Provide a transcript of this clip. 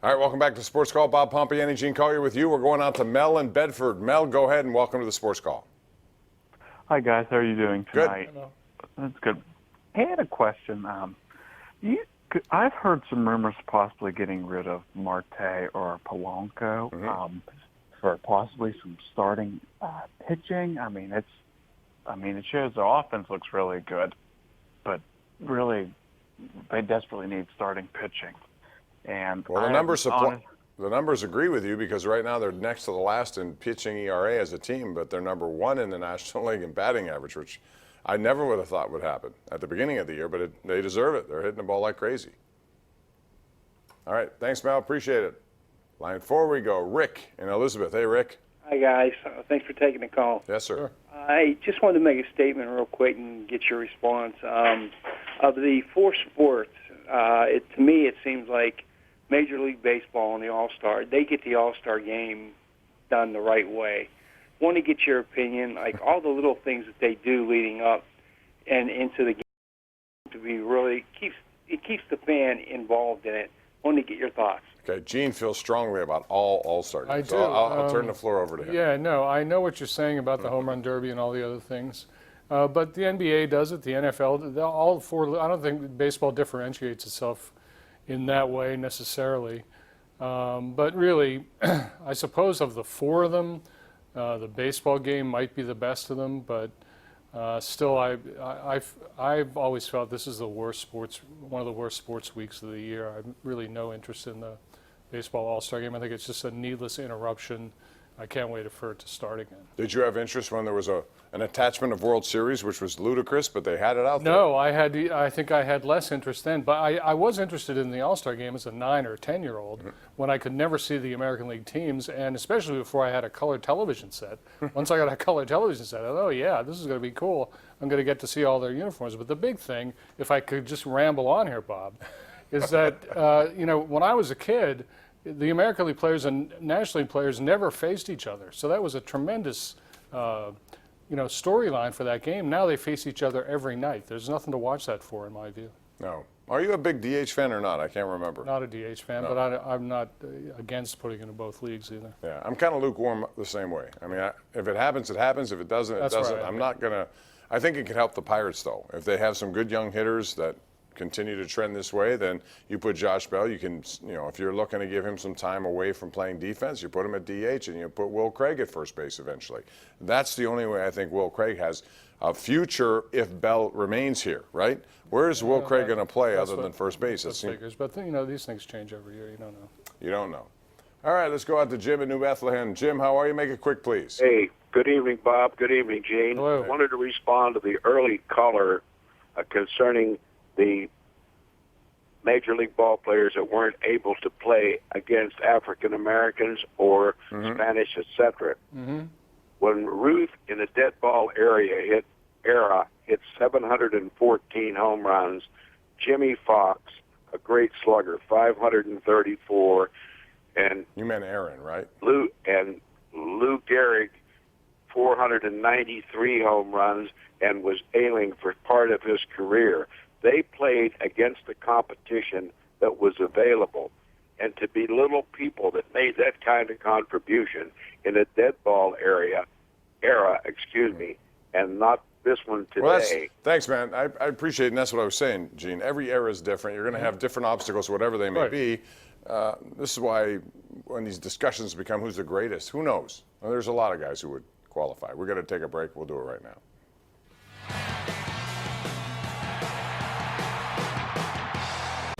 All right, welcome back to Sports Call. Bob Pompeani, Gene Collier with you. We're going out to Mel in Bedford. Mel, go ahead and welcome to the Sports Call. Hi, guys. How are you doing tonight? Good. That's good. I had a question. I've heard some rumors possibly getting rid of Marte or Polanco for possibly some starting pitching. It shows the offense looks really good, but really they desperately need starting pitching. And well, the numbers agree with you because right now they're next to the last in pitching ERA as a team, but they're number one in the National League in batting average, which I never would have thought would happen at the beginning of the year, but they deserve it. They're hitting the ball like crazy. All right, thanks, Mel. Appreciate it. Line 4 we go. Rick in Elizabeth. Hey, Rick. Hi, guys. Thanks for taking the call. Yes, sir. Sure. I just wanted to make a statement real quick and get your response. Of the 4 sports, to me it seems like Major League Baseball and the All-Star, they get the All-Star game done the right way. Want to get your opinion, like all the little things that they do leading up and into the game to be really keeps the fan involved in it. Want to get your thoughts. Okay, Gene feels strongly about all All-Star games. I do. So I'll turn the floor over to him. Yeah, no, I know what you're saying about the home run derby and all the other things. But the NBA does it, the NFL, all 4. I don't think baseball differentiates itself in that way necessarily. But really, I suppose of the 4 of them, the baseball game might be the best of them, but still, I've always felt this is one of the worst sports weeks of the year. I have really no interest in the baseball All-Star game. I think it's just a needless interruption. I can't wait for it to start again. Did you have interest when there was an attachment of World Series, which was ludicrous, but they had it out there? No, I think I had less interest then, but I was interested in the All-Star game as a 9 or 10-year-old when I could never see the American League teams, and especially before I had a color television set. Once I got a color television set, I thought, oh yeah, this is going to be cool. I'm going to get to see all their uniforms. But the big thing, if I could just ramble on here, Bob, is that when I was a kid, the American League players and National League players never faced each other. So that was a tremendous storyline for that game. Now they face each other every night. There's nothing to watch that for, in my view. No. Are you a big DH fan or not? I can't remember. Not a DH fan, No. but I'm not against putting into both leagues either. Yeah, I'm kind of lukewarm the same way. I mean, if it happens, it happens. If it doesn't, it doesn't. Right. I'm not going to. I think it could help the Pirates, though. If they have some good young hitters that continue to trend this way, then you put Josh Bell. You can, if you're looking to give him some time away from playing defense, you put him at DH and you put Will Craig at first base eventually. That's the only way I think Will Craig has a future if Bell remains here, right? Where is Will Craig going to play other than first base? Figures, but these things change every year. You don't know. You don't know. All right, let's go out to Jim in New Bethlehem. Jim, how are you? Make it quick, please. Hey, good evening, Bob. Good evening, Gene. Hello. I wanted to respond to the early caller concerning the Major League ball players that weren't able to play against African Americans or Spanish, etc. When Ruth in the dead ball era hit 714 home runs, Jimmy Fox, a great slugger, 534, and you meant Aaron, right? Lou Gehrig, 493 home runs, and was ailing for part of his career. They played against the competition that was available. And to belittle people that made that kind of contribution in a dead ball era, and not this one today. Well, thanks, man. I appreciate it, and that's what I was saying, Gene. Every era is different. You're going to have different obstacles, whatever they may be. This is why when these discussions become who's the greatest, who knows? Well, there's a lot of guys who would qualify. We're going to take a break. We'll do it right now.